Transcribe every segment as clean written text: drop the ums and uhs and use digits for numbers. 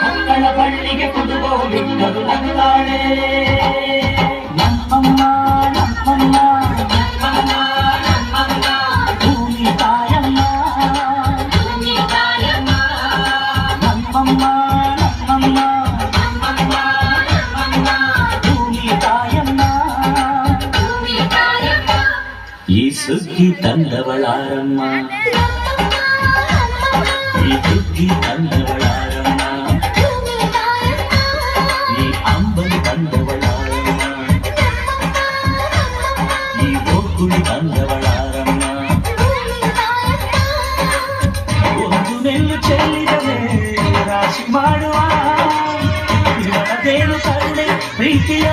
ಮಕ್ಕಳ ಬಳ್ಳಿಗೆ ಕುದುಗೋ ಬಿಟ್ಟರು ನಗುತ್ತಾಳೆ ನಮ್ಮಮ್ಮ ನಮ್ಮಮ್ಮ ನಮ್ಮಮ್ಮ ನಮ್ಮಮ್ಮ ಭೂಮಿ ತಾಯಮ್ಮ ನಮ್ಮಮ್ಮ ನಮ್ಮಮ್ಮ ನಮ್ಮಮ್ಮ ಭೂಮಿ ತಾಯಮ್ಮ ಈ ಸುಗ್ಗಿ ತಂದವಳಾರಮ್ಮ ಈ ಸುಗ್ಗಿ ತಂದವಳಾರಮ್ಮ ಈ ಅಂಬಲಿ ತಂದವಳಾರಮ್ಮ ಈ ಗೋಕುಳಿ ತಂದವಳಾರಮ್ಮ ಒಂದು ನೆಲ್ಲು ಚೆಲ್ಲಿದರೆ ರಾಶಿ ಮಾಡುವ ಇವಳದೇನು ಕರುಣೆ ಪ್ರೀತಿಯ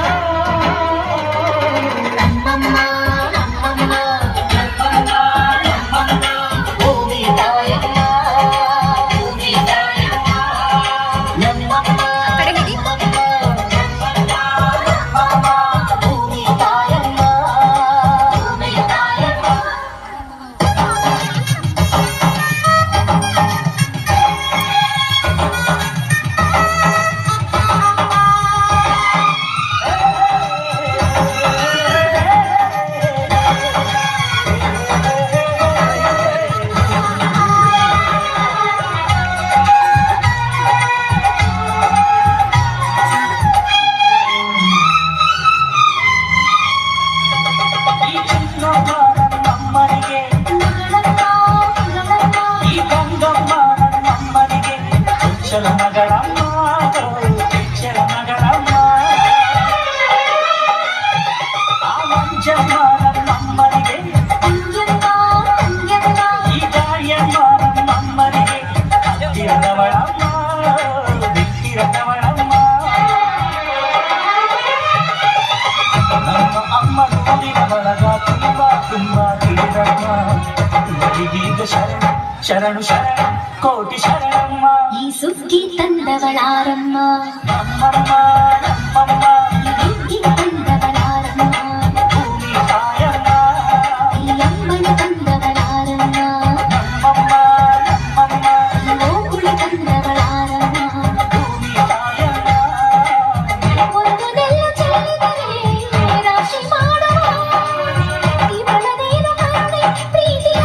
ಶರಣು ಶರಣ ಕೋಟಿ ಶರಣಮ್ಮ ಈ ಸುಗ್ಗಿ ತಂದವಳಾರಮ್ಮ ನಮ್ಮಮ್ಮ ನಮ್ಮಮ್ಮ ಸುಗ್ಗಿ ತಂದವಳಾರಮ್ಮ ಭೂಮಿ ತಾಯಮ್ಮ ಈ ಅಮ್ಮನ ತಂದವಳಾರಮ್ಮ ನಮ್ಮಮ್ಮ ನಮ್ಮಮ್ಮ ಗೋಕುಳಿ ತಂದವಳಾರಮ್ಮ ಭೂಮಿ ತಾಯಮ್ಮ ಒಂದು ನೆಲ್ಲು ಚೆಲ್ಲಿದರೆ ರಾಶಿ ಮಾಡುವ ಇವಳದೇನು ಕರುಣೆ ಪ್ರೀತಿಯ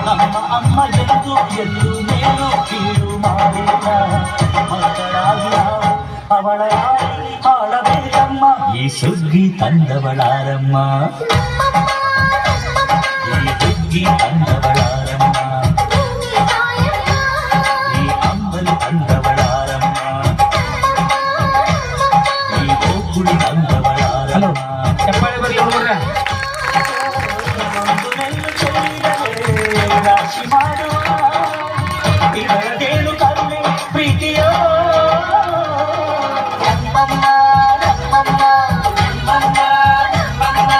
ನಮ್ಮ ಅಮ್ಮ ಎಂದು ಮೇಲು ಕೀಳು ಮಾಡಿಲ್ಲ ಮಕ್ಕಳಾಗಿ ನಾವು ಅವಳ ಹಾಡಬೇಕಮ್ಮ ಈ ಸುಗ್ಗಿ ತಂದವಳಾರಮ್ಮ ಈ ಸುಗ್ಗಿ ತಂದವಳಾರಮ್ಮ ಈ ಅಂಬಲಿ ತಂದವಳಾರಮ್ಮ ಈ ಗೋಕುಳಿ ತಂದವಳಾರಮ್ಮ ಚಪ್ಪಾಳೆ ಬರಲಿ ಹುಡುಗರ ರಾಶಿ ಮಾಡುವ ಇವಳದೇನು ಕರುಣೆ ಪ್ರೀತಿಯೋ ನಮ್ಮಮ್ಮ ನಮ್ಮಮ್ಮ ನಮ್ಮಮ್ಮ ನಮ್ಮಮ್ಮ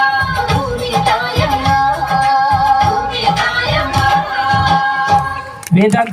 ಭೂಮಿ ತಾಯಮ್ಮ ಭೂಮಿ ತಾಯಮ್ಮ ವೇದಾಂತ